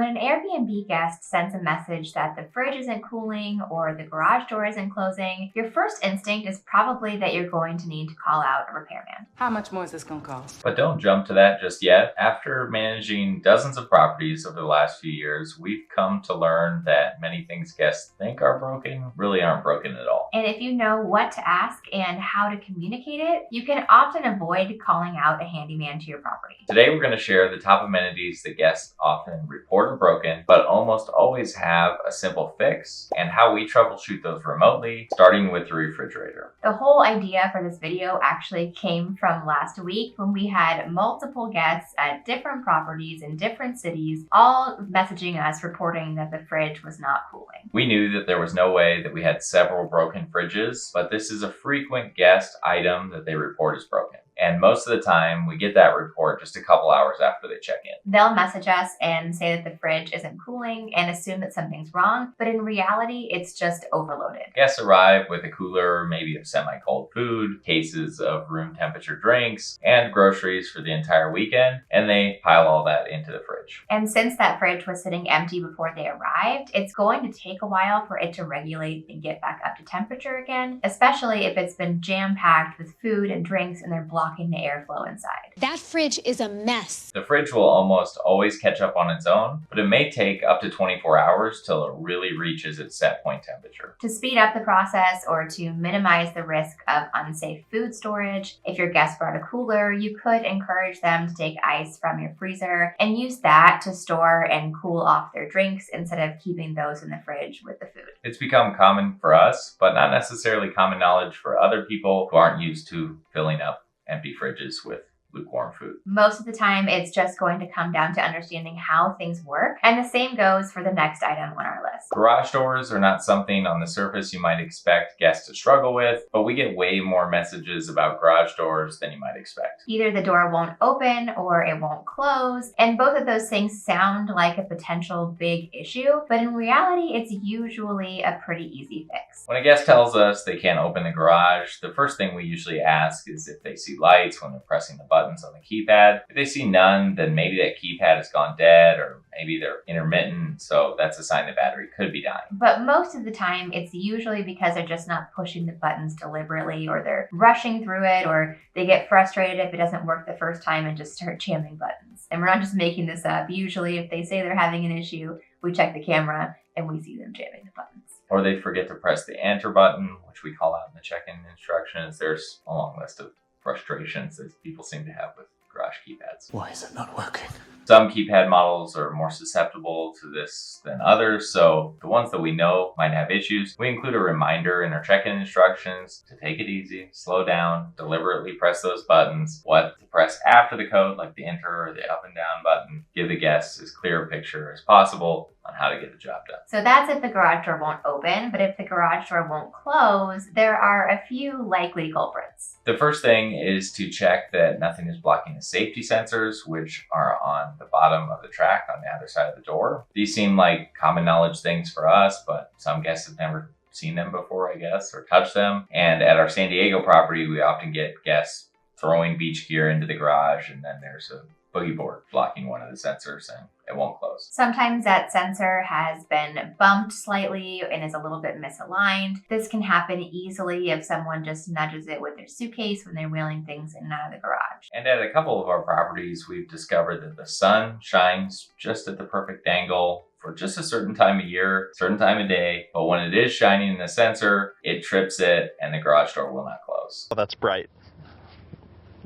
When an Airbnb guest sends a message that the fridge isn't cooling or the garage door isn't closing, your first instinct is probably that you're going to need to call out a repairman. How much more is this going to cost? But don't jump to that just yet. After managing dozens of properties over the last few years, we've come to learn that many things guests think are broken really aren't broken at all. And if you know what to ask and how to communicate it, you can often avoid calling out a handyman to your property. Today, we're going to share the top amenities that guests often report are broken, but almost always have a simple fix, and how we troubleshoot those remotely, starting with the refrigerator. The whole idea for this video actually came from last week when we had multiple guests at different properties in different cities, all messaging us reporting that the fridge was not cooling. We knew that there was no way that we had several broken fridges, but this is a frequent guest item that they report is broken. And most of the time, we get that report just a couple hours after they check in. They'll message us and say that the fridge isn't cooling and assume that something's wrong, but in reality, it's just overloaded. Guests arrive with a cooler, maybe of semi-cold food, cases of room temperature drinks, and groceries for the entire weekend, and they pile all that into the fridge. And since that fridge was sitting empty before they arrived, it's going to take a while for it to regulate and get back up to temperature again, especially if it's been jam-packed with food and drinks and they're blocking the airflow inside. That fridge is a mess. The fridge will almost always catch up on its own, but it may take up to 24 hours till it really reaches its set point temperature. To speed up the process or to minimize the risk of unsafe food storage, if your guest brought a cooler, you could encourage them to take ice from your freezer and use that to store and cool off their drinks instead of keeping those in the fridge with the food. It's become common for us, but not necessarily common knowledge for other people who aren't used to filling up empty fridges with lukewarm food. Most of the time, it's just going to come down to understanding how things work, and the same goes for the next item on our list. Garage doors are not something on the surface you might expect guests to struggle with, but we get way more messages about garage doors than you might expect. Either the door won't open or it won't close, and both of those things sound like a potential big issue, but in reality, it's usually a pretty easy fix. When a guest tells us they can't open the garage, the first thing we usually ask is if they see lights when they're pressing the buttons on the keypad. If they see none, then maybe that keypad has gone dead, or maybe they're intermittent, so that's a sign the battery could be dying. But most of the time, it's usually because they're just not pushing the buttons deliberately, or they're rushing through it, or they get frustrated if it doesn't work the first time and just start jamming buttons. And we're not just making this up. Usually, if they say they're having an issue, we check the camera and we see them jamming the buttons. Or they forget to press the enter button, which we call out in the check-in instructions. There's a long list of frustrations that people seem to have with garage keypads. Why is it not working? Some keypad models are more susceptible to this than others, so the ones that we know might have issues, we include a reminder in our check-in instructions to take it easy, slow down, deliberately press those buttons, what to press after the code, like the enter or the up and down button, give the guests as clear a picture as possible on how to get the job done. So that's if the garage door won't open, but if the garage door won't close, there are a few likely culprits. The first thing is to check that nothing is blocking the safety sensors, which are on the bottom of the track on the other side of the door. These seem like common knowledge things for us, but some guests have never seen them before, I guess, or touched them. And at our San Diego property, we often get guests throwing beach gear into the garage, and then there's a boogie board blocking one of the sensors and it won't close. Sometimes that sensor has been bumped slightly and is a little bit misaligned. This can happen easily if someone just nudges it with their suitcase when they're wheeling things in and out of the garage. And at a couple of our properties, we've discovered that the sun shines just at the perfect angle for just a certain time of year, certain time of day, but when it is shining in the sensor, it trips it and the garage door will not close. Well, that's bright.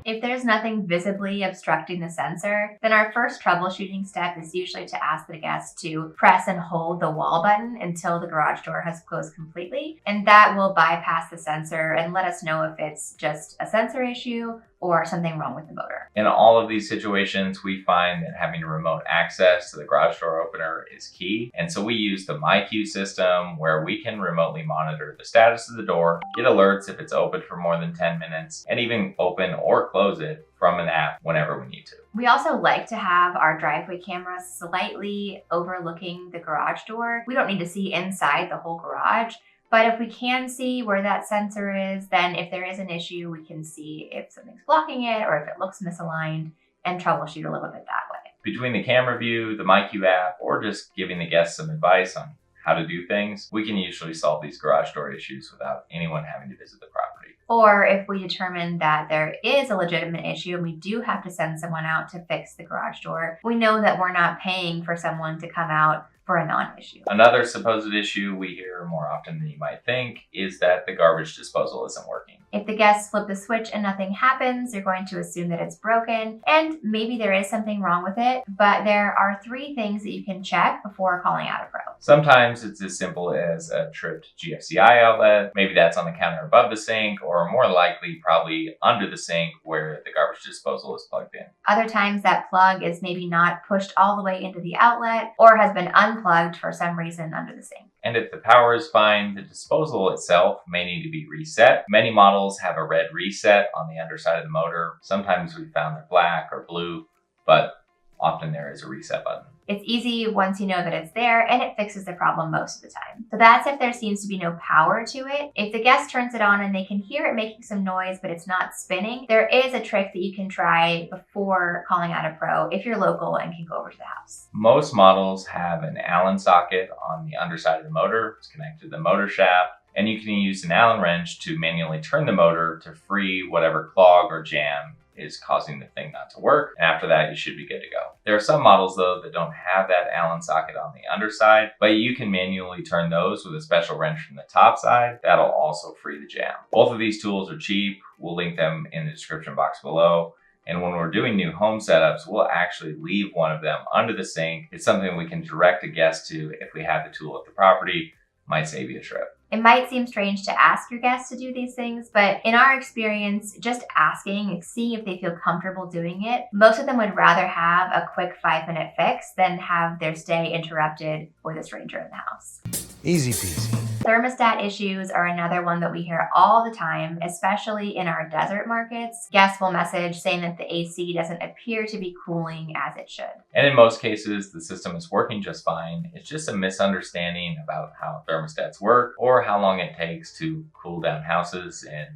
If there's nothing visibly obstructing the sensor, then our first troubleshooting step is usually to ask the guest to press and hold the wall button until the garage door has closed completely, and that will bypass the sensor and let us know if it's just a sensor issue or something wrong with the motor. In all of these situations, we find that having remote access to the garage door opener is key. And so we use the MyQ system where we can remotely monitor the status of the door, get alerts if it's open for more than 10 minutes, and even open or close it from an app whenever we need to. We also like to have our driveway camera slightly overlooking the garage door. We don't need to see inside the whole garage, but if we can see where that sensor is, then if there is an issue, we can see if something's blocking it or if it looks misaligned and troubleshoot a little bit that way. Between the camera view, the MyQ app, or just giving the guests some advice on how to do things, we can usually solve these garage door issues without anyone having to visit the property. Or if we determine that there is a legitimate issue and we do have to send someone out to fix the garage door, we know that we're not paying for someone to come out for a non-issue. Another supposed issue we hear more often than you might think is that the garbage disposal isn't working. If the guests flip the switch and nothing happens, you're going to assume that it's broken, and maybe there is something wrong with it, but there are 3 things that you can check before calling out a pro. Sometimes it's as simple as a tripped GFCI outlet. Maybe that's on the counter above the sink, or more likely probably under the sink where the garbage disposal is plugged in. Other times that plug is maybe not pushed all the way into the outlet or has been unplugged for some reason under the sink. And if the power is fine, the disposal itself may need to be reset. Many models have a red reset on the underside of the motor. Sometimes we've found they're black or blue, but often there is a reset button. It's easy once you know that it's there, and it fixes the problem most of the time. So that's if there seems to be no power to it. If the guest turns it on and they can hear it making some noise, but it's not spinning, there is a trick that you can try before calling out a pro if you're local and can go over to the house. Most models have an Allen socket on the underside of the motor. It's connected to the motor shaft, and you can use an Allen wrench to manually turn the motor to free whatever clog or jam is causing the thing not to work. And after that, you should be good to go. There are some models though that don't have that Allen socket on the underside, but you can manually turn those with a special wrench from the top side. That'll also free the jam. Both of these tools are cheap. We'll link them in the description box below. And when we're doing new home setups, we'll actually leave one of them under the sink. It's something we can direct a guest to if we have the tool at the property. Might save you a trip. It might seem strange to ask your guests to do these things, but in our experience, just asking and seeing if they feel comfortable doing it, most of them would rather have a quick 5-minute fix than have their stay interrupted with a stranger in the house. Easy peasy. Thermostat issues are another one that we hear all the time, especially in our desert markets. Guests will message saying that the AC doesn't appear to be cooling as it should. And in most cases, the system is working just fine. It's just a misunderstanding about how thermostats work or how long it takes to cool down houses in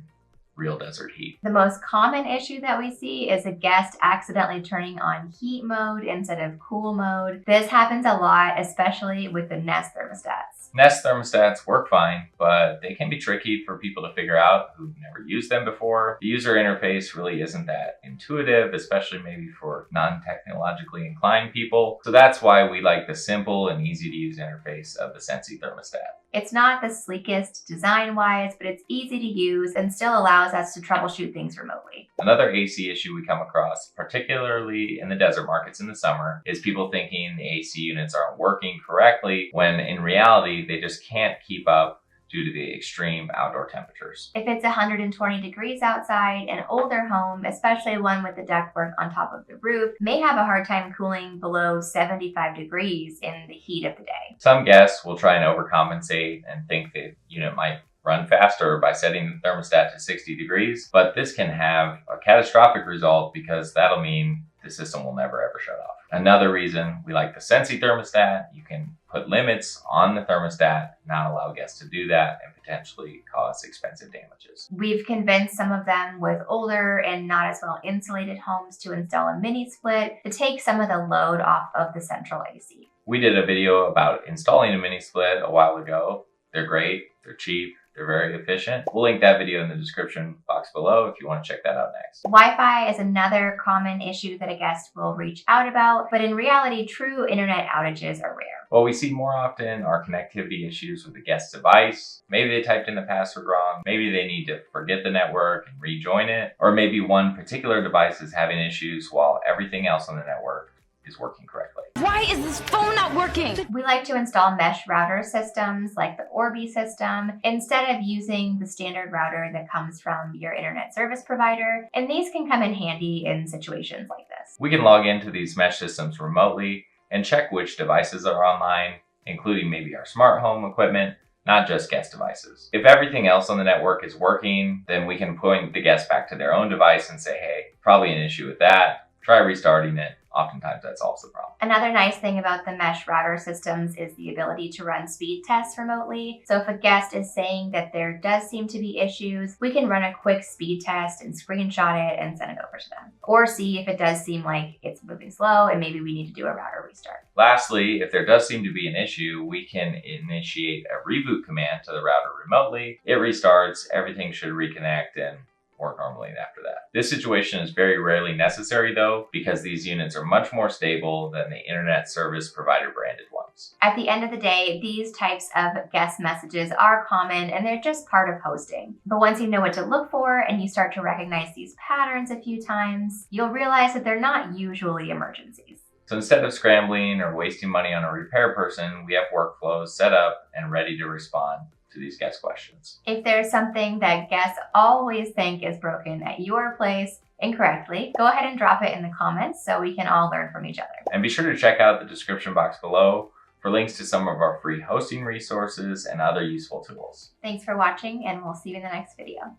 real desert heat. The most common issue that we see is a guest accidentally turning on heat mode instead of cool mode. This happens a lot, especially with the Nest thermostats. Nest thermostats work fine, but they can be tricky for people to figure out who've never used them before. The user interface really isn't that intuitive, especially maybe for non-technologically inclined people. So that's why we like the simple and easy to use interface of the Sensi thermostat. It's not the sleekest design-wise, but it's easy to use and still allows us to troubleshoot things remotely. Another AC issue we come across, particularly in the desert markets in the summer, is people thinking the AC units aren't working correctly when in reality they just can't keep up due to the extreme outdoor temperatures. If it's 120 degrees outside, an older home, especially one with the ductwork on top of the roof, may have a hard time cooling below 75 degrees in the heat of the day. Some guests will try and overcompensate and think the unit might run faster by setting the thermostat to 60 degrees, but this can have a catastrophic result because that'll mean the system will never ever shut off. Another reason we like the Sensi thermostat, you can put limits on the thermostat, not allow guests to do that, and potentially cause expensive damages. We've convinced some of them with older and not as well insulated homes to install a mini split to take some of the load off of the central AC. We did a video about installing a mini split a while ago. They're great, they're cheap, they're very efficient. We'll link that video in the description box below if you want to check that out next. Wi-Fi is another common issue that a guest will reach out about, but in reality, true internet outages are rare. What we see more often are connectivity issues with the guest device. Maybe they typed in the password wrong. Maybe they need to forget the network and rejoin it. Or maybe one particular device is having issues while everything else on the network is working correctly. Why is this phone not working? We like to install mesh router systems like the Orbi system instead of using the standard router that comes from your internet service provider, and these can come in handy in situations like this. We can log into these mesh systems remotely and check which devices are online, including maybe our smart home equipment, not just guest devices. If everything else on the network is working, then we can point the guest back to their own device and say, hey, probably an issue with that. Try restarting it. oftentimes that solves the problem. Another nice thing about the mesh router systems is the ability to run speed tests remotely. So if a guest is saying that there does seem to be issues, we can run a quick speed test and screenshot it and send it over to them. Or see if it does seem like it's moving slow and maybe we need to do a router restart. Lastly, if there does seem to be an issue, we can initiate a reboot command to the router remotely. It restarts, everything should reconnect and work normally after that. This situation is very rarely necessary though, because these units are much more stable than the internet service provider branded ones. At the end of the day, these types of guest messages are common and they're just part of hosting. But once you know what to look for and you start to recognize these patterns a few times, you'll realize that they're not usually emergencies. So instead of scrambling or wasting money on a repair person, we have workflows set up and ready to respond to these guest questions. If there's something that guests always think is broken at your place incorrectly, go ahead and drop it in the comments so we can all learn from each other. And be sure to check out the description box below for links to some of our free hosting resources and other useful tools. Thanks for watching, and we'll see you in the next video.